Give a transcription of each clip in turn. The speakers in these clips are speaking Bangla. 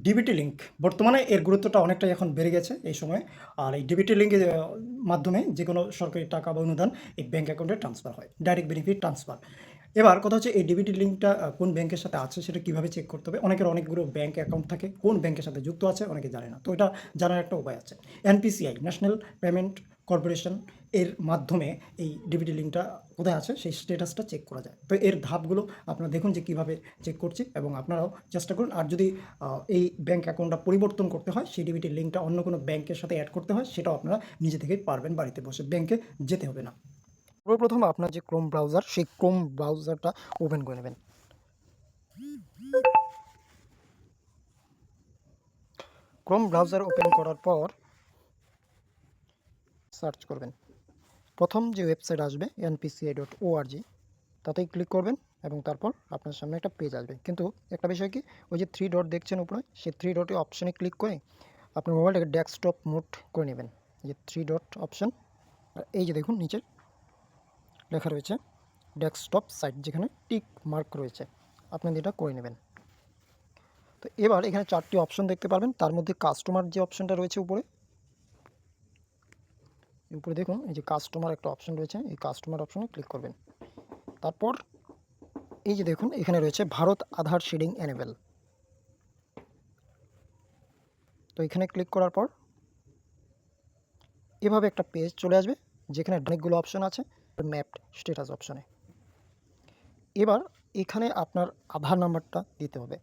ডিবিটি লিঙ্ক বর্তমানে এর গুরুত্বটা অনেকটাই এখন বেড়ে গেছে এই সময়ে। আর এই ডিবিটি লিঙ্কের মাধ্যমে যে কোনো সরকারি টাকা বা অনুদান এই ব্যাঙ্ক অ্যাকাউন্টে ট্রান্সফার হয়, ডাইরেক্ট বেনিফিট ট্রান্সফার। এবার কথা হচ্ছে এই ডিবিটি লিঙ্কটা কোন ব্যাংকের সাথে আছে সেটা কীভাবে চেক করতে হবে। অনেকের অনেকগুলো ব্যাঙ্ক অ্যাকাউন্ট থাকে, কোন ব্যাংকের সাথে যুক্ত আছে অনেকে জানে না, তো এটা জানার একটা উপায় আছে। এনপিসিআই, ন্যাশনাল পেমেন্ট কর্পোরেশন, এর মাধ্যমে এই ডিবিটি লিঙ্কটা কোথায় আছে সেই স্ট্যাটাসটা চেক করা যায়। তো এর ধাপগুলো আপনারা দেখুন যে কীভাবে চেক করছি, এবং আপনারাও চেষ্টা করুন। আর যদি এই ব্যাঙ্ক অ্যাকাউন্টটা পরিবর্তন করতে হয়, সেই ডিবিটি লিঙ্কটা অন্য কোনো ব্যাংকের সাথে অ্যাড করতে হয়, সেটাও আপনারা নিজে থেকেই পারবেন, বাড়িতে বসে, ব্যাংকে যেতে হবে না। সর্বপ্রথম আপনার যে ক্রোম ব্রাউজার, সেই ক্রোম ব্রাউজারটা ওপেন করে নেবেন। ক্রোম ব্রাউজার ওপেন করার পর সার্চ করবেন। প্রথম যে ওয়েবসাইট আসবে npci.org, তাতেই ক্লিক করবেন এবং তারপর আপনার সামনে একটা পেজ আসবে। কিন্তু একটা বিষয় কি, ওই যে 3 ডট দেখছেন উপরে, সেই 3 ডটে অপশানে ক্লিক করে আপনার মোবাইলটাকে ডেস্কটপ মোড করে নেবেন। এই যে 3 ডট অপশান, আর এই যে দেখুন নিচে লেখা রয়েছে ডেস্কটপ সাইট, যেখানে টিক মার্ক রয়েছে, আপনাদের এটা করে নেবেন। তো এবার এখানে 4টি অপশন দেখতে পারবেন, তার মধ্যে কাস্টমার যে অপশানটা রয়েছে উপরে দেখুন, এই যে কাস্টমার একটা অপশন রয়েছে, এই কাস্টমার অপশনে ক্লিক করবেন। তারপর এই যে দেখুন এখানে রয়েছে ভারত আধার শেডিং এনেবল, তো এখানে ক্লিক করার পর এভাবে একটা পেজ চলে আসবে, যেখানে অনেকগুলো অপশন আছে ম্যাপড স্ট্যাটাস অপশনে। এবার এখানে আপনার আধার নাম্বারটা দিতে হবে।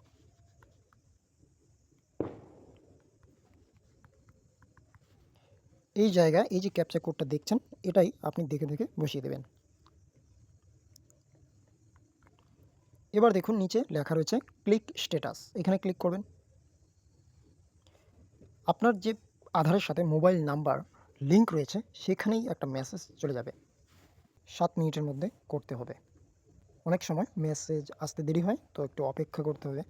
এই জায়গায় এই যে ক্যাপচা কোডটা দেখছেন, এটাই আপনি দেখে দেখে বসিয়ে দেবেন। এবার দেখুন নিচে লেখা রয়েছে ক্লিক স্ট্যাটাস, এখানে ক্লিক করবেন। আপনার যে আধারের সাথে মোবাইল নাম্বার লিঙ্ক রয়েছে, সেখানেই একটা মেসেজ চলে যাবে। 7 মিনিটের মধ্যে করতে হবে। অনেক সময় মেসেজ আসতে দেরি হয়, তো একটু অপেক্ষা করতে হবে।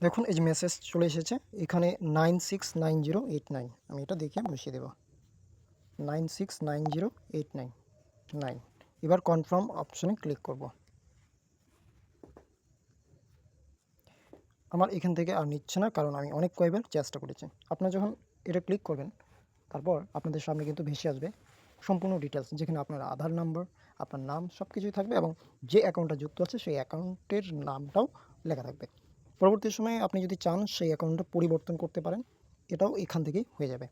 দেখুন এই যে মেসেজ চলে এসেছে, এখানে 969089, আমি এটা দেখে বসিয়ে দেব 969089। এবার কনফার্ম অপশনে ক্লিক করব। আমার এখান থেকে আর নিচ্ছে না, কারণ আমি অনেক কয়েকবার চেষ্টা করেছি। আপনারা যখন এটা ক্লিক করবেন, তারপর আপনাদের সামনে কিন্তু ভেসে আসবে সম্পূর্ণ ডিটেলস, যেখানে আপনার আধার নাম্বার, আপনার নাম সব কিছুই থাকবে, এবং যে অ্যাকাউন্টটা যুক্ত আছে সেই অ্যাকাউন্টের নামটাও লেখা থাকবে। পরবর্তী সময়ে আপনি যদি চান সেই অ্যাকাউন্টটা পরিবর্তন করতে পারেন, এটাও এখান থেকেই হয়ে যাবে।